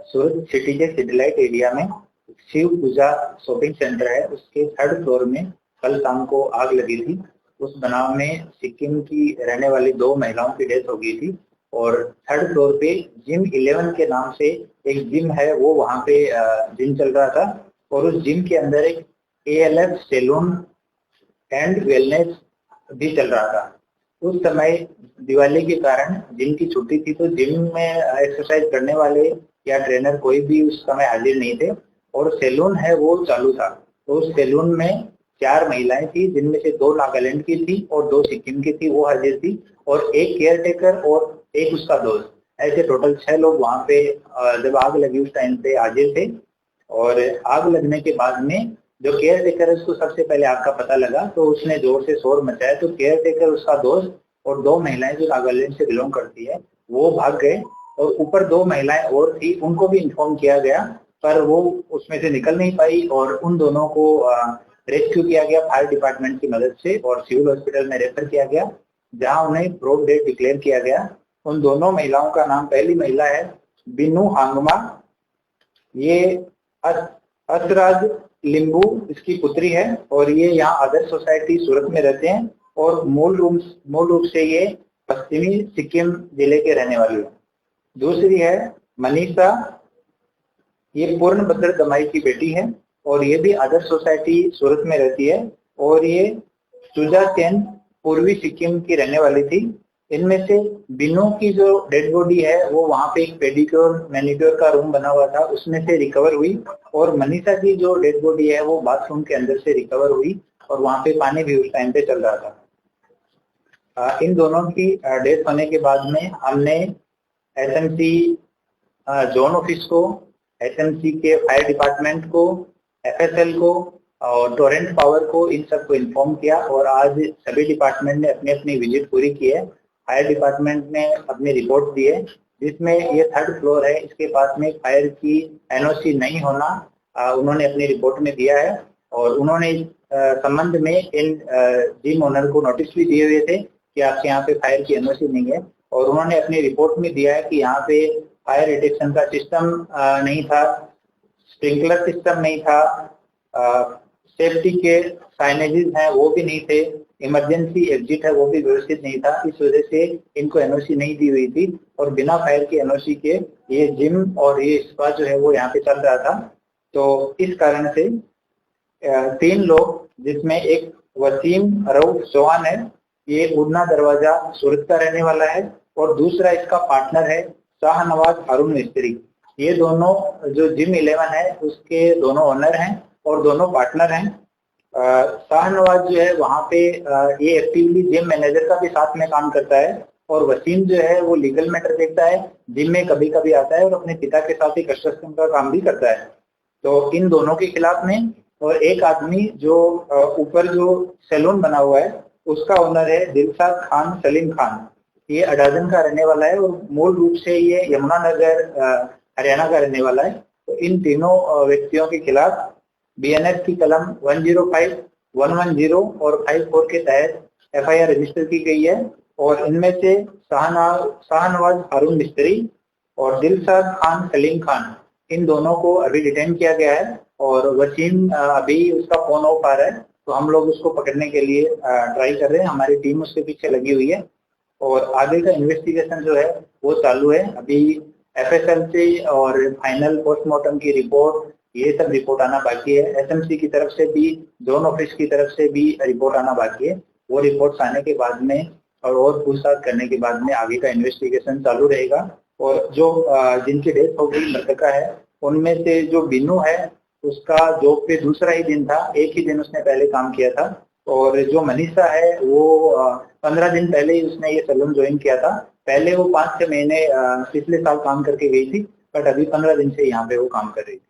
सूरत city के Citylight area में शिव पूजा shopping centre है, उसके थर्ड फ्लोर में कल शाम को आग लगी थी। उस बनाव में सिक्किम की रहने वाली 2 महिलाओं की डेथ हो गई थी और थर्ड फ्लोर पे जिम 11 के नाम से एक जिम है, वो वहाँ पे जिम चल रहा था और उस जिम के अंदर एक ALF सैलून एंड वेलनेस भी चल रहा था। उस समय दिवाली के कारण जिम की छुट्टी थी, तो जिम में एक्सरसाइज करने वाले या ट्रेनर कोई भी उस समय हाजिर नहीं थे और सैलून है वो चालू था। तो उस सैलून में 4 महिलाएं थी, जिनमें से 2 नागालैंड की थी और 2 सिक्किम की थी, वो हाजिर थी और एक केयर टेकर और एक उसका दोस्त, ऐसे टोटल 6 लोग वहाँ पे जब आग लगी उस टाइम पे हाजिर थे। और आग लगने के बाद में जो केयर टेकर है उसको सबसे पहले आग का पता लगा, तो उसने जोर से शोर मचाया, तो केयर टेकर, उसका दोस्त और 2 महिलाएं जो नागालैंड से बिलोंग करती है वो भाग गए और ऊपर 2 महिलाएं और थी, उनको भी इन्फॉर्म किया गया पर वो उसमें से निकल नहीं पाई और उन दोनों को रेस्क्यू किया गया फायर डिपार्टमेंट की मदद से और सिविल हॉस्पिटल में रेफर किया गया, जहां उन्हें ब्रोड डेड डिक्लेयर किया गया। उन दोनों महिलाओं का नाम, पहली महिला है बिनू हांगमा, ये असराज लिंबू इसकी पुत्री है और ये यहाँ आदर्श सोसाइटी सूरत में रहते हैं और मूल रूप से ये पश्चिमी सिक्किम जिले के रहने वाले हैं। दूसरी है मनीषा, ये पूर्णभद्र दमाई की बेटी है और ये भी आदर्श सोसाइटी सूरत में रहती है और ये सुजा सेन पूर्वी सिक्किम की रहने वाली थी। इनमें से बिनो की जो डेड बॉडी है वो वहाँ पे एक पेडिक्योर मैनिक्योर का रूम बना हुआ था, उसमें से रिकवर हुई और मनीषा की जो डेड बॉडी है वो बाथरूम के अंदर से रिकवर हुई और वहाँ पे पानी भी उस टाइम पे चल रहा था। इन दोनों की डेथ होने के बाद में हमने SMC जोन ऑफिस को, SMC के फायर डिपार्टमेंट को, FSL को और टोरेंट पावर को, इन सबको इन्फॉर्म किया और आज सभी डिपार्टमेंट ने अपनी अपनी विजिट पूरी की है। फायर डिपार्टमेंट ने अपनी रिपोर्ट दी है, जिसमें ये थर्ड फ्लोर है, इसके पास में फायर की NOC नहीं होना उन्होंने अपनी रिपोर्ट में दिया है और उन्होंने संबंध में इन जिम ओनर को नोटिस भी दिए हुए थे कि आपके यहाँ पे फायर की NOC नहीं है और उन्होंने अपनी रिपोर्ट में दिया है कि यहाँ पे फायर डिटेक्शन का सिस्टम नहीं था, स्प्रिंकलर सिस्टम नहीं था, सेफ्टी के साइनेजेस हैं वो भी नहीं थे, इमरजेंसी एग्जिट है वो भी व्यवस्थित नहीं था, इस वजह से इनको NOC नहीं दी हुई थी और बिना फायर की NOC के ये जिम और ये स्पा जो है वो यहाँ पे चल रहा था। तो इस कारण से 3 लोग, जिसमें एक वसीम रऊफ चौहान है, ये उड़ना दरवाजा सूरत का रहने वाला है और दूसरा इसका पार्टनर है शाहनवाज हारून मिस्त्री। ये दोनों जो जिम 11 है उसके दोनों ओनर हैं और दोनों पार्टनर हैं। शाहनवाज जो है वहाँ पे ये एक्टिवली जिम मैनेजर का भी साथ में काम करता है और वसीम जो है वो लीगल मैटर देखता है, जिम में कभी कभी आता है और अपने पिता के साथ ही कंस्ट्रक्शन का काम भी करता है। तो इन दोनों के खिलाफ में, और एक आदमी जो ऊपर जो सैलून बना हुआ है उसका ओनर है दिलशाद खान सलीम खान, ये अडाजन का रहने वाला है और मूल रूप से ये यमुनानगर हरियाणा का रहने वाला है। तो इन तीनों व्यक्तियों के खिलाफ BNS की कलम 105, 110 और 54 के तहत FIR रजिस्टर की गई है और इनमें से शाहनवाज हारून मिस्त्री और दिलशाद खान सलीम खान, इन दोनों को अभी डिटेन किया गया है और वसीम अभी उसका फोन ऑफ आ रहा है, तो हम लोग उसको पकड़ने के लिए ट्राई कर रहे हैं, हमारी टीम उसके पीछे लगी हुई है और आगे का इन्वेस्टिगेशन जो है वो चालू है। अभी FSL से और फाइनल पोस्टमार्टम की रिपोर्ट, ये सब रिपोर्ट आना बाकी है। SMC की तरफ से भी, जोन ऑफिस की तरफ से भी रिपोर्ट आना बाकी है। वो रिपोर्ट्स आने के बाद में और पूछताछ करने के बाद में आगे का इन्वेस्टिगेशन चालू रहेगा और जो जिनकी डेथ हो गई मृतका है, उनमें से जो बिनू है उसका जॉब पे दूसरा ही दिन था, एक ही दिन उसने पहले काम किया था और जो मनीषा है वो 15 दिन पहले ही उसने ये सैलून ज्वाइन किया था। पहले वो 5-6 महीने पिछले साल काम करके गई थी, बट अभी 15 दिन से यहाँ पे वो काम कर रही थी।